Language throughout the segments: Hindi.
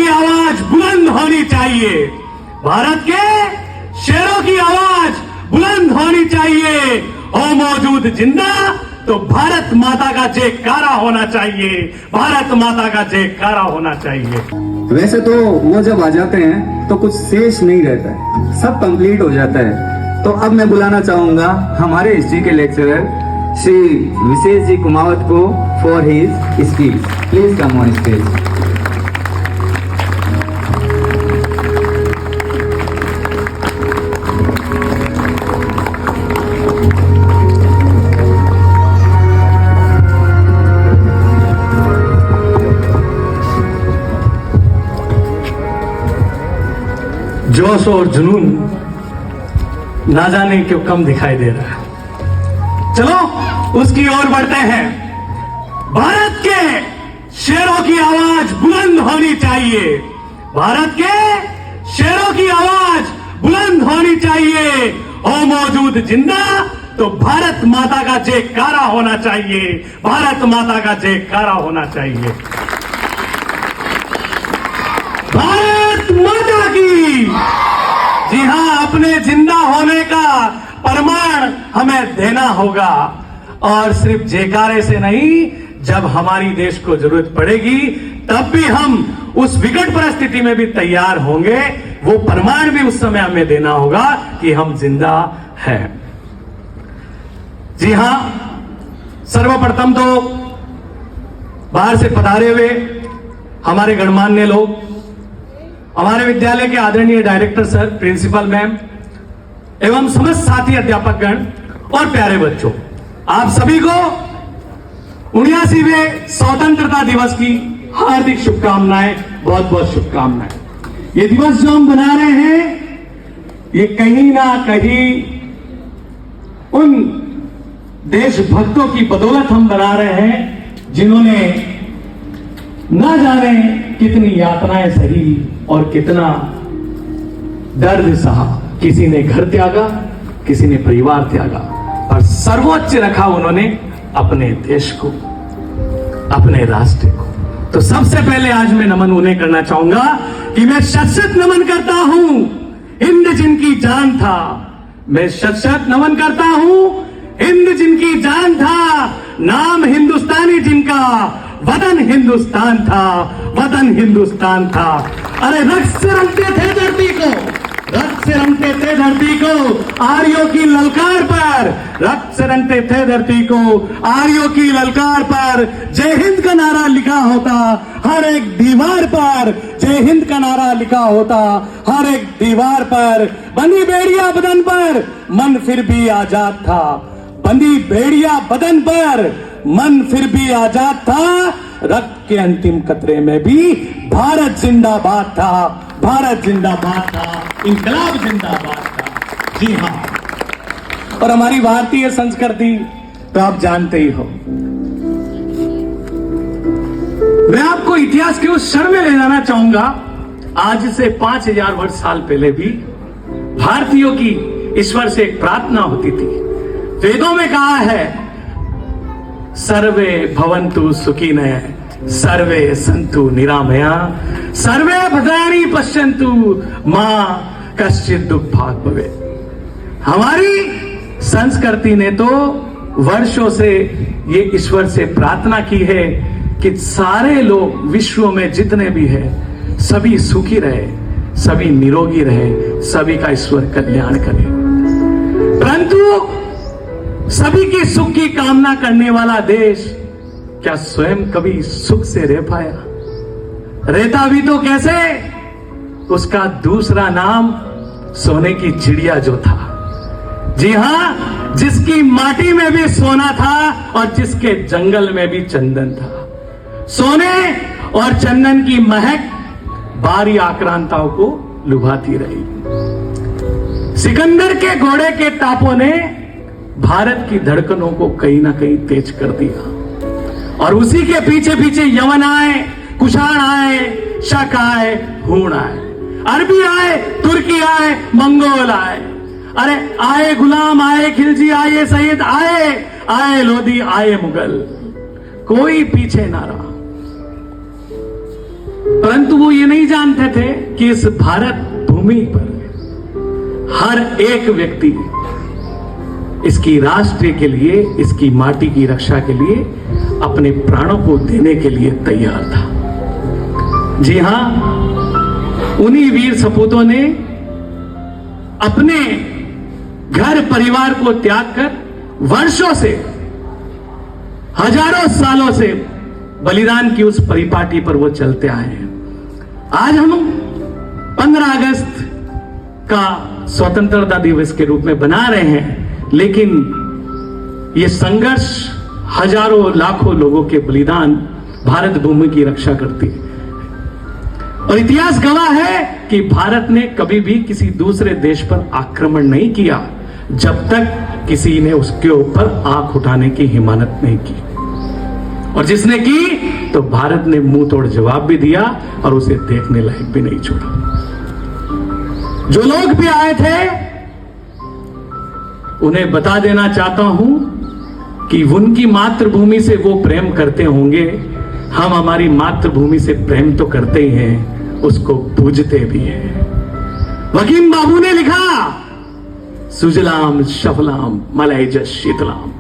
आवाज बुलंद होनी चाहिए, भारत के शेरों की आवाज बुलंद होनी चाहिए। हो मौजूद जिंदा तो भारत माता का जयकारा होना चाहिए, भारत माता का जयकारा होना चाहिए। वैसे तो वो जब आ जाते हैं तो कुछ शेष नहीं रहता है, सब कंप्लीट हो जाता है। तो अब मैं बुलाना चाहूंगा हमारे हिस्ट्री के लेक्चरर श्री विशेष जी कुमावत को for his speech. Please come on stage. जोश और जुनून ना जाने क्यों कम दिखाई दे रहा है। चलो उसकी ओर बढ़ते हैं। भारत के शेरों की आवाज बुलंद होनी चाहिए, भारत के शेरों की आवाज बुलंद होनी चाहिए। हो मौजूद जिंदा तो भारत माता का जयकारा होना चाहिए, भारत माता का जयकारा होना चाहिए। भारत माता की। जी हां, अपने जिंदा होने का प्रमाण हमें देना होगा, और सिर्फ जयकारे से नहीं, जब हमारी देश को जरूरत पड़ेगी तब भी हम उस विकट परिस्थिति में भी तैयार होंगे। वो प्रमाण भी उस समय हमें देना होगा कि हम जिंदा हैं। जी हां, सर्वप्रथम तो बाहर से पधारे हुए हमारे गणमान्य लोग, हमारे विद्यालय के आदरणीय डायरेक्टर सर, प्रिंसिपल मैम एवं समस्त साथी अध्यापकगण और प्यारे बच्चों, आप सभी को 79वें स्वतंत्रता दिवस की हार्दिक शुभकामनाएं, बहुत बहुत शुभकामनाएं। ये दिवस जो हम बना रहे हैं, ये कहीं ना कहीं उन देशभक्तों की बदौलत हम बना रहे हैं जिन्होंने ना जाने कितनी यातनाएं सही और कितना दर्द सहा। किसी ने घर त्यागा, किसी ने परिवार त्यागा, और सर्वोच्च रखा उन्होंने अपने देश को, अपने राष्ट्र को। तो सबसे पहले आज मैं नमन उन्हें करना चाहूंगा कि मैं शत-शत नमन करता हूं हिंद जिनकी जान था। मैं शत-शत नमन करता हूं हिंद जिनकी जान था, नाम हिंदुस्तानी जिनका, वतन हिंदुस्तान था, वतन हिंदुस्तान था। अरे रक्त से रंगते थे धरती को, रक्त से रंगते थे धरती को आर्यों की ललकार पर, रक्त से रंगते थे धरती को आर्यों की ललकार पर। जय हिंद का नारा लिखा होता हर एक दीवार पर, जय हिंद का नारा लिखा होता हर एक दीवार पर। बंदी बेड़िया बदन पर, मन फिर भी आजाद था, बंदी बेड़िया बदन पर, मन फिर भी आजाद था। रक्त के अंतिम कतरे में भी भारत जिंदाबाद था, भारत जिंदाबाद था, इंकलाब जिंदाबाद था। जी हां, और हमारी भारतीय संस्कृति तो आप जानते ही हो। मैं आपको इतिहास के उस क्षण में ले जाना चाहूंगा, आज से 5000 वर्ष साल पहले भी भारतीयों की ईश्वर से एक प्रार्थना होती थी। वेदों में कहा है, सर्वे भवन्तु सुखिनः, सर्वे सन्तु निरामया, सर्वे भद्राणि पश्यन्तु, मां कश्चित् दुःखभाग् भवेत्। हमारी संस्कृति ने तो वर्षों से ये ईश्वर से प्रार्थना की है कि सारे लोग विश्व में जितने भी हैं सभी सुखी रहे, सभी निरोगी रहे, सभी का ईश्वर कल्याण करे। परंतु सभी के सुख की कामना करने वाला देश क्या स्वयं कभी सुख से रह पाया? रहता भी तो कैसे? उसका दूसरा नाम सोने की चिड़िया जो था। जी हां, जिसकी माटी में भी सोना था और जिसके जंगल में भी चंदन था। सोने और चंदन की महक बाहरी आक्रांताओं को लुभाती रही। सिकंदर के घोड़े के टापों ने भारत की धड़कनों को कहीं ना कहीं तेज कर दिया, और उसी के पीछे पीछे यवन आए, कुषाण आए, शक आए, हूण आए, अरबी आए, तुर्की आए, मंगोल आए। अरे आए गुलाम, आए खिलजी, आए सईद, आए लोधी, आए मुगल, कोई पीछे ना रहा। परंतु वो ये नहीं जानते थे कि इस भारत भूमि पर हर एक व्यक्ति इसकी राष्ट्र के लिए, इसकी माटी की रक्षा के लिए अपने प्राणों को देने के लिए तैयार था। जी हां, उन्हीं वीर सपूतों ने अपने घर परिवार को त्याग कर वर्षों से, हजारों सालों से बलिदान की उस परिपाटी पर वो चलते आए हैं। आज हम 15 अगस्त का स्वतंत्रता दिवस के रूप में बना रहे हैं, लेकिन ये संघर्ष हजारों लाखों लोगों के बलिदान भारत भूमि की रक्षा करती है। और इतिहास गवाह है कि भारत ने कभी भी किसी दूसरे देश पर आक्रमण नहीं किया जब तक किसी ने उसके ऊपर आंख उठाने की हिम्मत नहीं की, और जिसने की तो भारत ने मुंह तोड़ जवाब भी दिया और उसे देखने लायक भी नहीं छोड़ा। जो लोग भी आए थे उन्हें बता देना चाहता हूं कि उनकी मातृभूमि से वो प्रेम करते होंगे, हम हमारी मातृभूमि से प्रेम तो करते ही हैं, उसको पूजते भी हैं। वकीम बाबू ने लिखा, सुजलाम शफलाम मलयज शीतलाम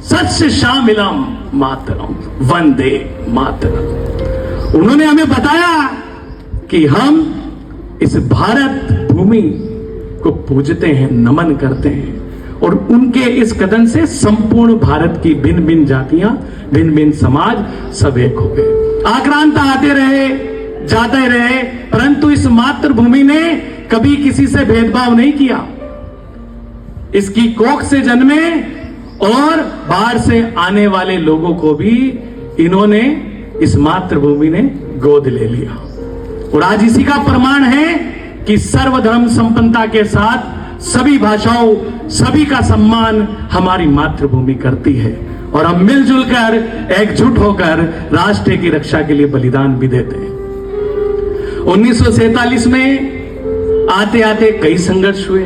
सत्स्य शामिलम मातरम वंदे मातरम। उन्होंने हमें बताया कि हम इस भारत भूमि को पूजते हैं, नमन करते हैं, और उनके इस कदम से संपूर्ण भारत की भिन्न भिन्न जातियां, भिन्न भिन्न समाज सब एक हो गए। आक्रांता आते रहे, जाते रहे, परंतु इस मातृभूमि ने कभी किसी से भेदभाव नहीं किया। इसकी कोख से जन्मे और बाहर से आने वाले लोगों को भी इन्होंने, इस मातृभूमि ने गोद ले लिया। और आज इसी का प्रमाण है कि सर्वधर्म संपन्नता के साथ सभी भाषाओं, सभी का सम्मान हमारी मातृभूमि करती है, और हम मिलजुल कर, एकजुट होकर राष्ट्र की रक्षा के लिए बलिदान भी देते हैं। 1947 में आते आते कई संघर्ष हुए,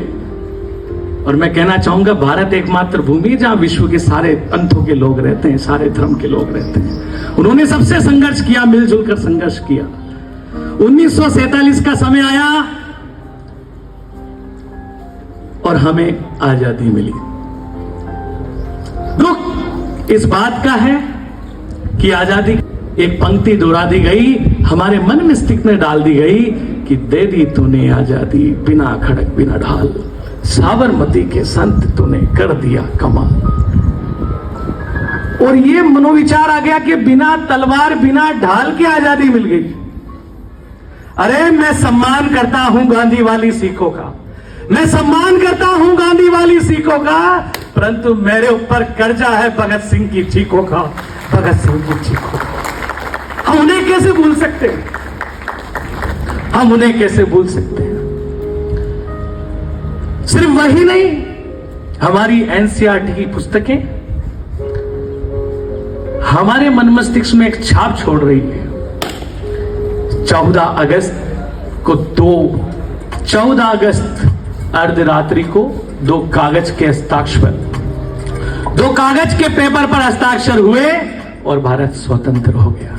और मैं कहना चाहूंगा भारत एकमात्र भूमि है जहां विश्व के सारे पंथों के लोग रहते हैं, सारे धर्म के लोग रहते हैं। उन्होंने सबसे संघर्ष किया, मिलजुल कर संघर्ष किया। 1947 का समय आया और हमें आजादी मिली। दुख इस बात का है कि आजादी एक पंक्ति दोहरा दी गई, हमारे मन मस्तिष्क में डाल दी गई कि दे दी तूने आजादी बिना खड़क बिना ढाल, साबरमती के संत तूने कर दिया कमाल। और ये मनोविचार आ गया कि बिना तलवार बिना ढाल की आजादी मिल गई। अरे मैं सम्मान करता हूं गांधी वाली सीखों का, मैं सम्मान करता हूं गांधी वाली सीखों का, परंतु मेरे ऊपर कर्जा है भगत सिंह की चीखों का, भगत सिंह की चीखों का। हम उन्हें कैसे भूल सकते हैं? हम उन्हें कैसे भूल सकते हैं? सिर्फ वही नहीं, हमारी एनसीईआरटी की पुस्तकें हमारे मन मस्तिष्क में एक छाप छोड़ रही है। 14 अगस्त अर्धरात्रि को 2 कागज के हस्ताक्षर, 2 कागज के पेपर पर हस्ताक्षर हुए और भारत स्वतंत्र हो गया।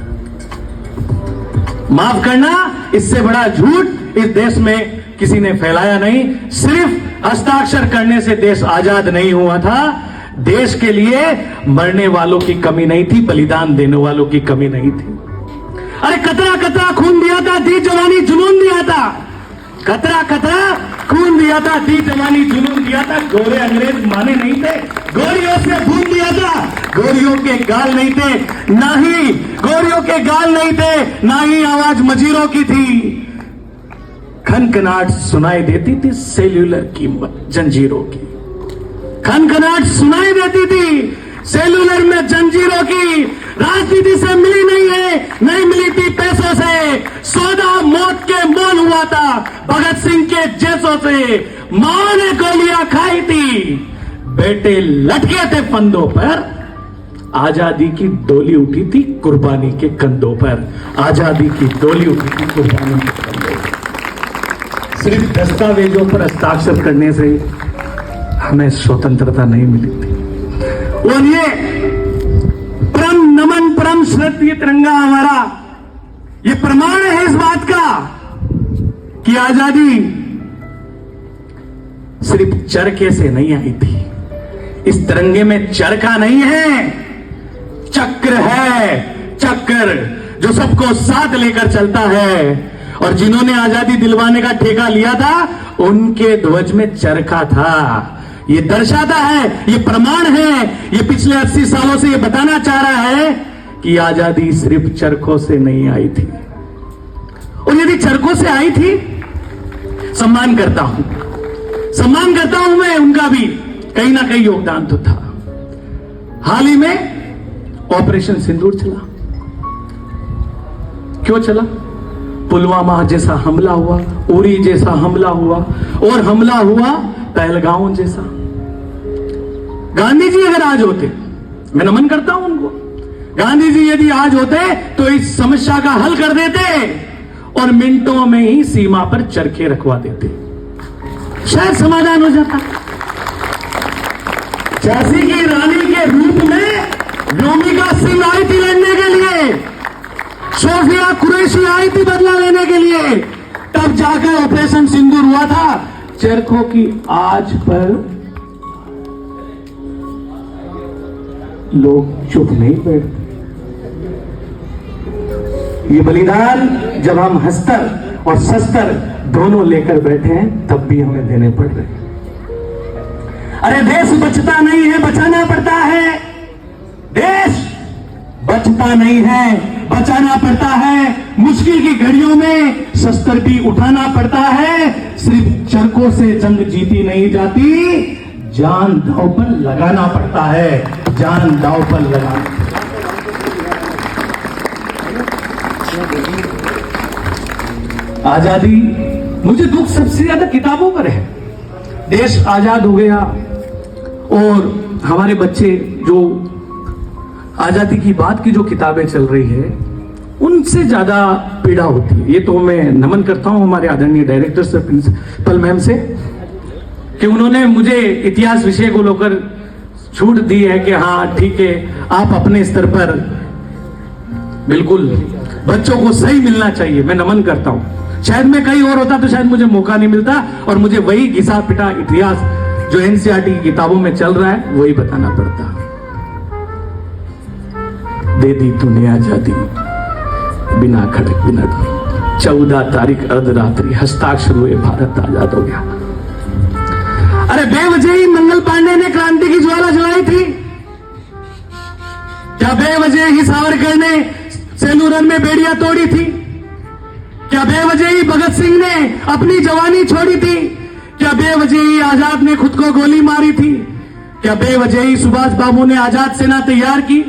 माफ करना, इससे बड़ा झूठ इस देश में किसी ने फैलाया नहीं। सिर्फ हस्ताक्षर करने से देश आजाद नहीं हुआ था, देश के लिए मरने वालों की कमी नहीं थी, बलिदान देने वालों की कमी नहीं थी। अरे कतरा कतरा खून दिया था, दी जवानी जुनून दिया था, कतरा कतरा खून दिया था, दी जवानी जुनून दिया था। गोरे अंग्रेज माने नहीं थे, गोरियों से खून दिया था, गोरियों के गाल नहीं थे, ना ही गोरियों के गाल नहीं थे, ना ही आवाज मजीरों की थी। खनखनाहट सुनाई देती थी सेल्यूलर की जंजीरों की, खनखनाहट सुनाई देती थी सेल्यूलर में जंजीरों की। राजनीति से मिली नहीं है, नहीं मिली थी पैसों से, सौदा मौत के मोल हुआ था भगत सिंह के जैसों से। मां ने गोलियां खाई थी, बेटे लटके थे फंदों पर, आजादी की डोली उठी थी कुर्बानी के कंधों पर, आजादी की डोली उठी थी कुर्बानी के कंधों पर। सिर्फ दस्तावेजों पर हस्ताक्षर करने से हमें स्वतंत्रता नहीं मिली थी। और ये परम नमन, परम श्रद्धेय तिरंगा हमारा, ये प्रमाण है इस बात ये आजादी सिर्फ चरखे से नहीं आई थी। इस तिरंगे में चरखा नहीं है, चक्र है, चक्र जो सबको साथ लेकर चलता है। और जिन्होंने आजादी दिलवाने का ठेका लिया था उनके ध्वज में चरखा था। ये दर्शाता है, ये प्रमाण है, ये पिछले 80 सालों से ये बताना चाह रहा है कि आजादी सिर्फ चरखों से नहीं आई थी। और यदि चरखों से आई थी, सम्मान करता हूं मैं उनका भी, कहीं ना कहीं योगदान तो था। हाल ही में ऑपरेशन सिंदूर चला। क्यों चला? पुलवामा जैसा हमला हुआ, उरी जैसा हमला हुआ, और हमला हुआ पहलगांव जैसा। गांधी जी अगर आज होते, मैं नमन करता हूं उनको, गांधी जी यदि आज होते तो इस समस्या का हल कर देते और मिनटों में ही सीमा पर चरखे रखवा देते, शायद समाधान हो जाता। झांसी की रानी के रूप में व्योमिका सिंह आई थी लड़ने के लिए, सोफिया कुरैशी आई थी बदला लेने के लिए, तब जाकर ऑपरेशन सिंदूर हुआ था। चरखों की आज पर लोग चुप नहीं बैठते। ये बलिदान जब हम हस्तर और शस्त्र दोनों लेकर बैठे हैं तब भी हमें देने पड़ रहे हैं। अरे देश बचता नहीं है, बचाना पड़ता है। देश बचता नहीं है, बचाना पड़ता है। मुश्किल की घड़ियों में शस्त्र भी उठाना पड़ता है। सिर्फ चरखों से जंग जीती नहीं जाती, जान दांव पर लगाना पड़ता है, जान दांव पर लगाना। आजादी, मुझे दुख सबसे ज्यादा किताबों पर है। देश आजाद हो गया और हमारे बच्चे जो आजादी की बात की जो किताबें चल रही है उनसे ज्यादा पीड़ा होती है। ये तो मैं नमन करता हूं हमारे आदरणीय डायरेक्टर सर, प्रिंसिपल मैम से, कि उन्होंने मुझे इतिहास विषय को लेकर छूट दी है कि हाँ ठीक है, आप अपने स्तर पर बिल्कुल बच्चों को सही मिलना चाहिए। मैं नमन करता हूं। शायद मैं कहीं और होता तो शायद मुझे मौका नहीं मिलता और मुझे वही घिसा पिटा इतिहास जो एनसीईआरटी की किताबों में चल रहा है वही बताना पड़ता। दे दी तूने आजादी बिना खड़क बिना डरे, 14 तारीख अर्धरात्रि हस्ताक्षर हुए, भारत आजाद हो गया। अरे बेवजह ही मंगल पांडे ने क्रांति की ज्वाला जलाई थी क्या? बेवजह ही सावरकर ने सेलू रन में बेड़ियां तोड़ी थी क्या? बेवजह ही भगत सिंह ने अपनी जवानी छोड़ी थी क्या? बेवजह ही आजाद ने खुद को गोली मारी थी क्या? बेवजह ही सुभाष बाबू ने आजाद सेना तैयार की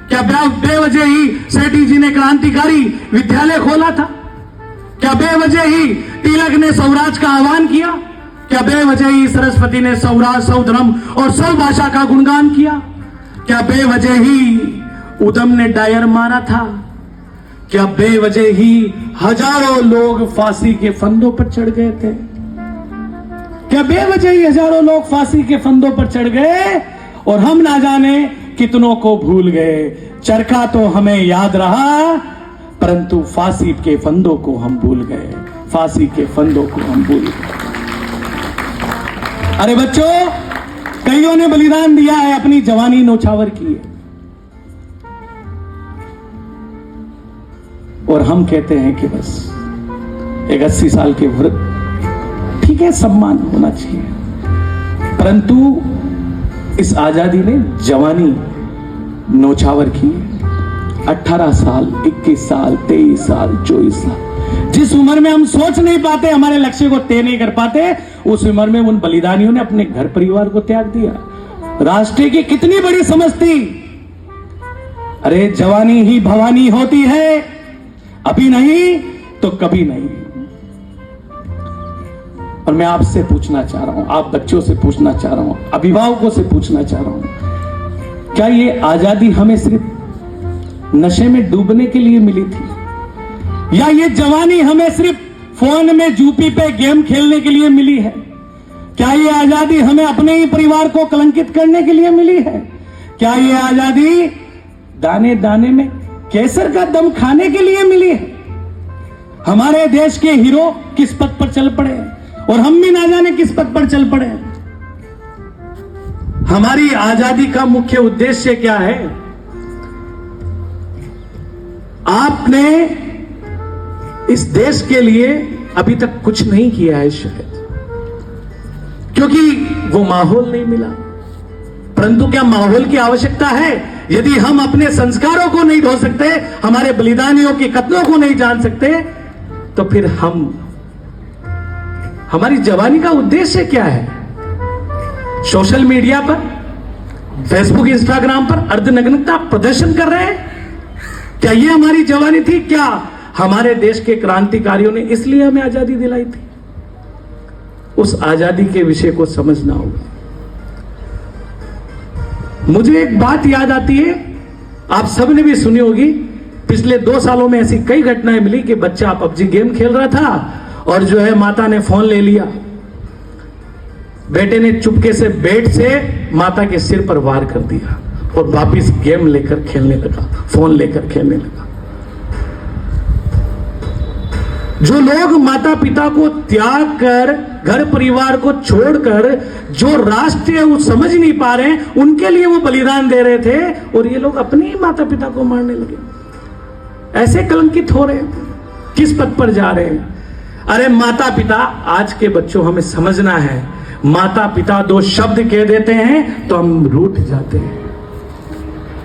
क्या? बेवजह ही सेठी जी ने क्रांतिकारी विद्यालय खोला था क्या? बेवजह ही तिलक ने स्वराज का आह्वान किया क्या? बेवजह ही सरस्वती ने स्वराज, सौ धर्म और सौ भाषा का गुणगान किया क्या? बेवजह ही उधम ने डायर मारा था क्या? बेवजह ही हजारों लोग फांसी के फंदों पर चढ़ गए थे क्या? बेवजह ही हजारों लोग फांसी के फंदों पर चढ़ गए और हम ना जाने कितनों को भूल गए। चरखा तो हमें याद रहा परंतु फांसी के फंदों को हम भूल गए, फांसी के फंदों को हम भूल गए। अरे बच्चों, कईयों ने बलिदान दिया है, अपनी जवानी नौछावर की है और हम कहते हैं कि बस एक 80 साल के वृद्ध, ठीक है, सम्मान होना चाहिए, परंतु इस आजादी ने जवानी नौछावर की। 18 साल, 21 साल, 23 साल, 24 साल, जिस उम्र में हम सोच नहीं पाते, हमारे लक्ष्य को तय नहीं कर पाते, उस उम्र में उन बलिदानियों ने अपने घर परिवार को त्याग दिया। राष्ट्र की कितनी बड़ी समझ थी। अरे जवानी ही भवानी होती है, अभी नहीं तो कभी नहीं। और मैं आपसे पूछना चाह रहा हूं, आप बच्चों से पूछना चाह रहा हूं, अभिभावकों से पूछना चाह रहा हूं, क्या ये आजादी हमें सिर्फ नशे में डूबने के लिए मिली थी या ये जवानी हमें सिर्फ फोन में जूपी पे गेम खेलने के लिए मिली है? क्या ये आजादी हमें अपने ही परिवार को कलंकित करने के लिए मिली है? क्या ये आजादी दाने दाने में केसर का दम खाने के लिए मिली है? हमारे देश के हीरो किस पथ पर चल पड़े और हम भी ना जाने किस पथ पर चल पड़े। हमारी आजादी का मुख्य उद्देश्य क्या है? आपने इस देश के लिए अभी तक कुछ नहीं किया है शायद, क्योंकि वो माहौल नहीं मिला। परंतु क्या माहौल की आवश्यकता है? यदि हम अपने संस्कारों को नहीं धो सकते, हमारे बलिदानियों के कत्लों को नहीं जान सकते, तो फिर हमारी जवानी का उद्देश्य क्या है? सोशल मीडिया पर, फेसबुक, इंस्टाग्राम पर अर्धनग्नता प्रदर्शन कर रहे हैं? क्या ये हमारी जवानी थी? क्या हमारे देश के क्रांतिकारियों ने इसलिए हमें आजादी दिलाई थी? उस आजादी के विषय को समझना होगा। मुझे एक बात याद आती है, आप सबने भी सुनी होगी। पिछले 2 सालों में ऐसी कई घटनाएं मिली कि बच्चा पबजी गेम खेल रहा था और जो है माता ने फोन ले लिया। बेटे ने चुपके से बेड से माता के सिर पर वार कर दिया और वापिस गेम लेकर खेलने लगा, फोन लेकर खेलने लगा। जो लोग माता पिता को त्याग कर, घर परिवार को छोड़कर जो राष्ट्र वो समझ नहीं पा रहे हैं, उनके लिए वो बलिदान दे रहे थे, और ये लोग अपने ही माता पिता को मारने लगे। ऐसे कलंकित हो रहे हैं, किस पथ पर जा रहे हैं? अरे माता पिता, आज के बच्चों हमें समझना है, माता पिता 2 शब्द कह देते हैं तो हम रूठ जाते हैं।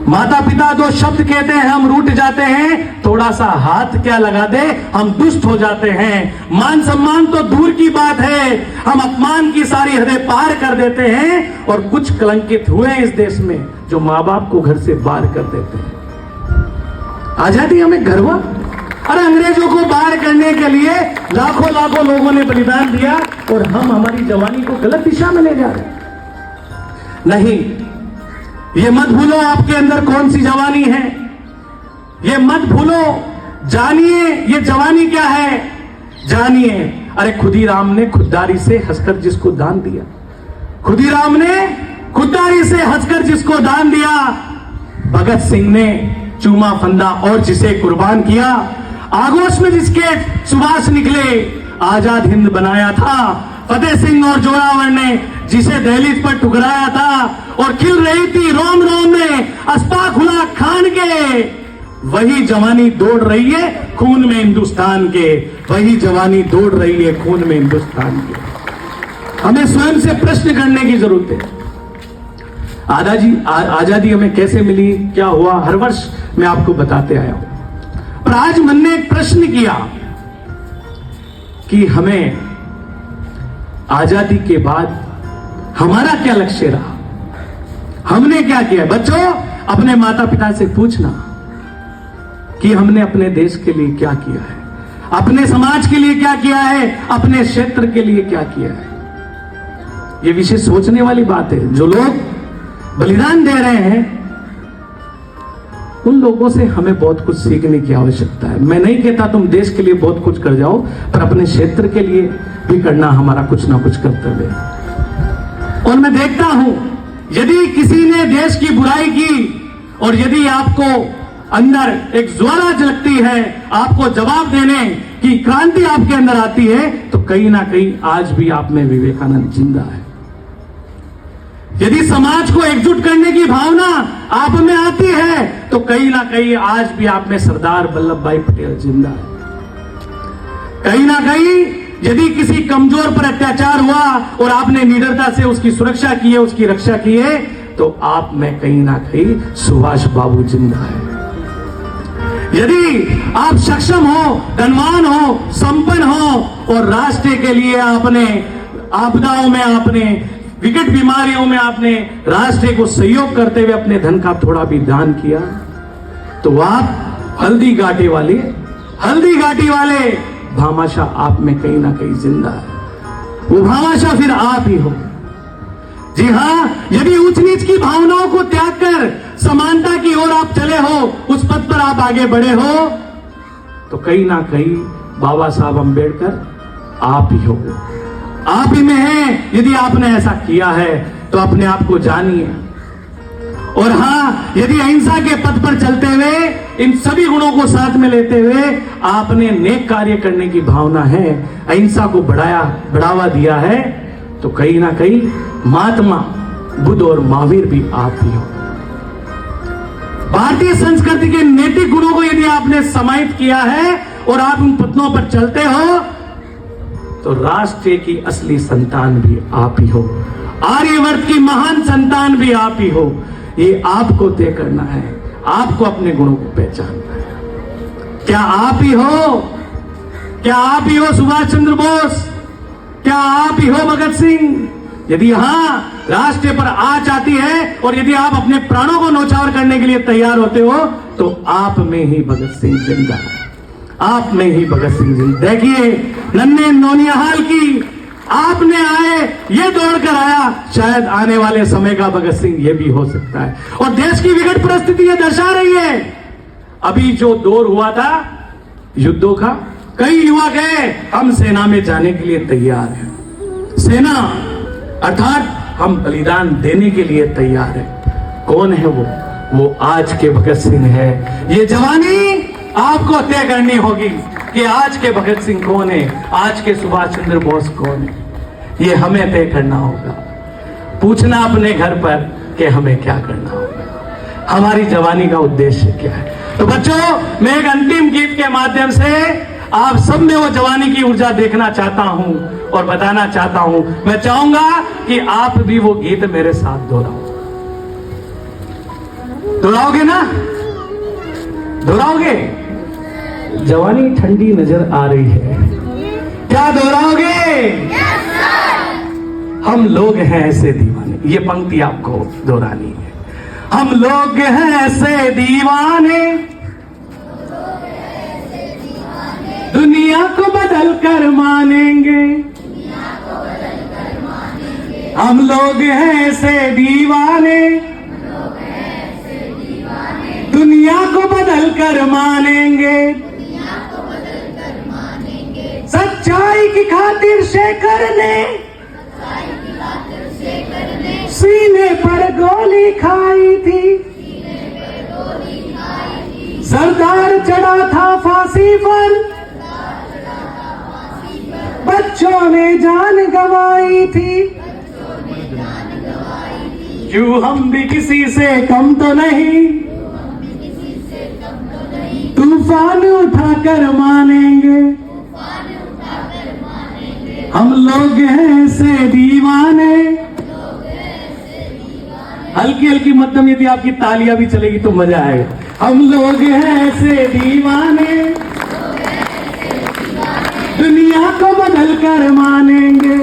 माता पिता 2 शब्द कहते हैं, हम रूठ जाते हैं। थोड़ा सा हाथ क्या लगा दे, हम दुष्ट हो जाते हैं। मान सम्मान तो दूर की बात है, हम अपमान की सारी हदें पार कर देते हैं। और कुछ कलंकित हुए हैं इस देश में जो माँ बाप को घर से बाहर कर देते हैं। आजादी हमें गर्व? अरे अंग्रेजों को बाहर करने के लिए लाखों लाखों लोगों ने बलिदान दिया, और हम हमारी जवानी को गलत दिशा में ले जा रहे हैं। नहीं, ये मत भूलो आपके अंदर कौन सी जवानी है, ये मत भूलो। जानिए ये जवानी क्या है, जानिए। अरे खुदीराम ने खुददारी से हंसकर जिसको दान दिया, खुदीराम ने खुददारी से हंसकर जिसको दान दिया, भगत सिंह ने चूमा फंदा और जिसे कुर्बान किया, आगोश में जिसके सुभाष निकले, आजाद हिंद बनाया था, फतेह सिंह और जोरावर ने जिसे दहलीज पर ठुकराया था, और खिल रही थी रोम रोम में अस्पा खुला खान के, वही जवानी दौड़ रही है खून में हिंदुस्तान के, वही जवानी दौड़ रही है खून में हिंदुस्तान के। हमें स्वयं से प्रश्न करने की जरूरत है, आजादी हमें कैसे मिली, क्या हुआ? हर वर्ष मैं आपको बताते आया हूं, पर आज मन ने एक प्रश्न किया कि हमें आजादी के बाद हमारा क्या लक्ष्य रहा, हमने क्या किया? बच्चों, अपने माता पिता से पूछना कि हमने अपने देश के लिए क्या किया है, अपने समाज के लिए क्या किया है, अपने क्षेत्र के लिए क्या किया है। यह विषय सोचने वाली बात है। जो लोग बलिदान दे रहे हैं, उन लोगों से हमें बहुत कुछ सीखने की आवश्यकता है। मैं नहीं कहता तुम देश के लिए बहुत कुछ कर जाओ, पर अपने क्षेत्र के लिए भी करना हमारा कुछ ना कुछ कर्तव्य है। और मैं देखता हूं, यदि किसी ने देश की बुराई की और यदि आपको अंदर एक ज्वाला जलती है, आपको जवाब देने की क्रांति आपके अंदर आती है, तो कहीं ना कहीं आज भी आप में विवेकानंद जिंदा है। यदि समाज को एकजुट करने की भावना आप में आती है, तो कहीं ना कहीं आज भी आप में सरदार वल्लभ भाई पटेल जिंदा है। कहीं ना कहीं यदि किसी कमजोर पर अत्याचार हुआ और आपने निडरता से उसकी सुरक्षा की है, उसकी रक्षा की है, तो आप में कहीं ना कहीं सुभाष बाबू जिंदा है। यदि आप सक्षम हो, धनवान हो, संपन्न हो और राष्ट्र के लिए आपने आपदाओं में, आपने विकट बीमारियों में आपने राष्ट्र को सहयोग करते हुए अपने धन का थोड़ा भी दान किया, तो आप हल्दी घाटी वाले भामाशाह आप में कहीं ना कहीं जिंदा है। वो भामाशाह फिर आप ही हो। जी हां, यदि ऊंच नीच की भावनाओं को त्याग कर समानता की ओर आप चले हो, उस पथ पर आप आगे बढ़े हो, तो कहीं ना कहीं बाबा साहब अंबेडकर आप ही हो, आप ही में है। यदि आपने ऐसा किया है तो अपने आप को जानिए। और हां, यदि अहिंसा के पथ पर चलते हुए इन सभी गुणों को साथ में लेते हुए आपने नेक कार्य करने की भावना है, अहिंसा को बढ़ावा दिया है, तो कहीं ना कहीं महात्मा बुद्ध और महावीर भी आप ही हो। भारतीय संस्कृति के नैतिक गुणों को यदि आपने समाहित किया है और आप उन पथों पर चलते हो, तो राष्ट्र की असली संतान भी आप ही हो, आर्यवर्त की महान संतान भी आप ही हो। ये आपको तय करना है, आपको अपने गुणों को पहचानना है। क्या आप ही हो? क्या आप ही हो सुभाष चंद्र बोस? क्या आप ही हो भगत सिंह? यदि हां, राष्ट्र पर आंच आती है और यदि आप अपने प्राणों को न्यौछावर करने के लिए तैयार होते हो, तो आप में ही भगत सिंह जिंदा है, आप में ही भगत सिंह जिंदा। देखिए नन्हे नौनिहाल की आपने आए, ये दौड़कर आया, शायद आने वाले समय का भगत सिंह ये भी हो सकता है। और देश की विकट परिस्थिति ये दर्शा रही है। अभी जो दौर हुआ था युद्धों का, कई युवा गए, हम सेना में जाने के लिए तैयार हैं। सेना अर्थात हम बलिदान देने के लिए तैयार हैं। कौन है वो आज के भगत सिंह है। ये जवानी आपको तय करनी होगी कि आज के भगत सिंह कौन है, आज के सुभाष चंद्र बोस कौन है। ये हमें तय करना होगा, पूछना अपने घर पर कि हमें क्या करना होगा, हमारी जवानी का उद्देश्य क्या है। तो बच्चों, मैं एक अंतिम गीत के माध्यम से आप सब में वो जवानी की ऊर्जा देखना चाहता हूं और बताना चाहता हूं। मैं चाहूंगा कि आप भी वो गीत मेरे साथ दोहराओगे ना? दोहराओगे? जवानी ठंडी नजर आ रही है, क्या दोहराओगे? हम लोग हैं ऐसे दीवाने, ये पंक्ति आपको दोहरानी है। हम लोग हैं ऐसे दीवाने, दुनिया को बदल कर मानेंगे। हम लोग हैं ऐसे दीवाने, दुनिया को बदल कर मानेंगे। सच्चाई की खातिर शेखर ने सीने पर गोली खाई थी। सरदार चढ़ा था फांसी पर, बच्चों ने जान गंवाई थी। क्यों हम भी किसी से कम तो नहीं, तूफान उठाकर मानेंगे। हम लोग हैं ऐसे दीवाने। हल्की हल्की मध्यम यदि आपकी तालियां भी चलेगी तो मजा आएगा। हम लोग हैं ऐसे दीवाने, दुनिया को बदल कर मानेंगे।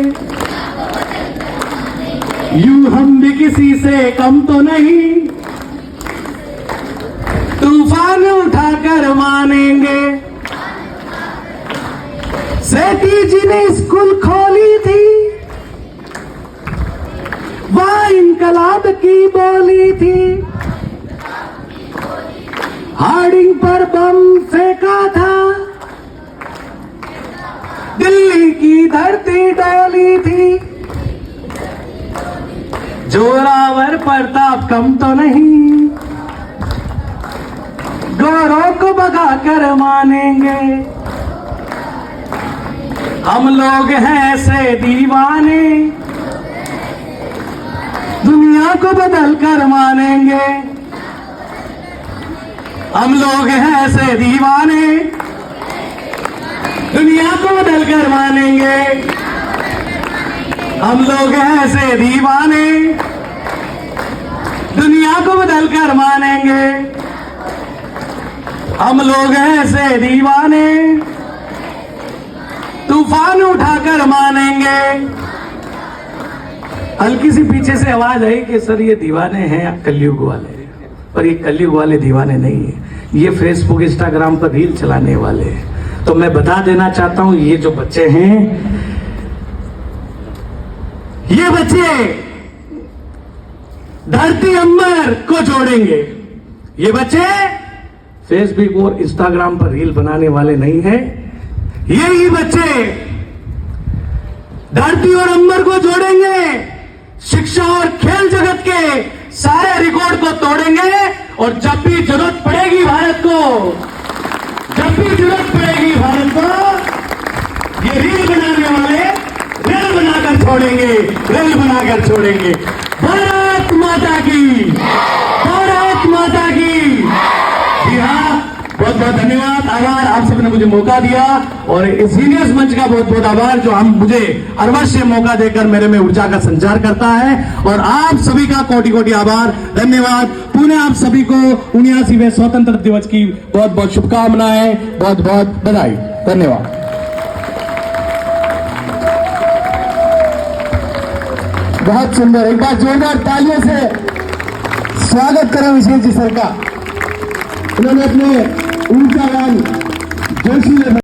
यूं हम भी किसी से कम तो नहीं, तूफान उठाकर मानेंगे। सेठी जी ने स्कूल खोली थी, वह इनकलाब की बोली थी। हार्डिंग पर बम फेंका था, दिल्ली की धरती डोली थी। जोरावर प्रताप कम तो नहीं, गौरव को भगा कर मानेंगे। हम लोग हैं ऐसे दीवाने, दुनिया को बदल कर मानेंगे। हम लोग हैं ऐसे दीवाने, दुनिया को बदल कर मानेंगे। हम लोग हैं ऐसे दीवाने, दुनिया को बदल कर मानेंगे। हम लोग हैं ऐसे दीवाने, तूफान उठाकर मानेंगे। हल्की सी पीछे से आवाज आई कि सर ये दीवाने हैं कलयुग वाले, पर ये कलयुग वाले दीवाने नहीं है, ये फेसबुक इंस्टाग्राम पर रील चलाने वाले हैं। तो मैं बता देना चाहता हूं, ये जो बच्चे हैं, ये बच्चे धरती अंबर को जोड़ेंगे। ये बच्चे फेसबुक और इंस्टाग्राम पर रील बनाने वाले नहीं हैं। यही बच्चे धरती और अंबर को जोड़ेंगे। शिक्षा और खेल जगत के सारे रिकॉर्ड को तोड़ेंगे और जब भी जरूरत पड़ेगी भारत को, जब भी जरूरत पड़ेगी भारत को, ये रील बनाने वाले रेल बनाकर छोड़ेंगे, रेल बनाकर छोड़ेंगे। भारत माता की, भारत माता की। जी हाँ, बहुत बहुत धन्यवाद, आभार, आप सबने मुझे मौका दिया और इस जीनियस मंच का बहुत बहुत आभार जो हम मुझे अवश्य मौका देकर मेरे में ऊर्जा का संचार करता है। और आप सभी का कोटि कोटि आभार, धन्यवाद। पुनः आप सभी को 79वें स्वतंत्र दिवस की बहुत बहुत शुभकामनाएं, बहुत बहुत बधाई, धन्यवाद। बहुत सुंदर, एक बार जोरदार तालियों से स्वागत करें विशेष जी सर का। उन्होंने अपने ऊर्जावान जोशीले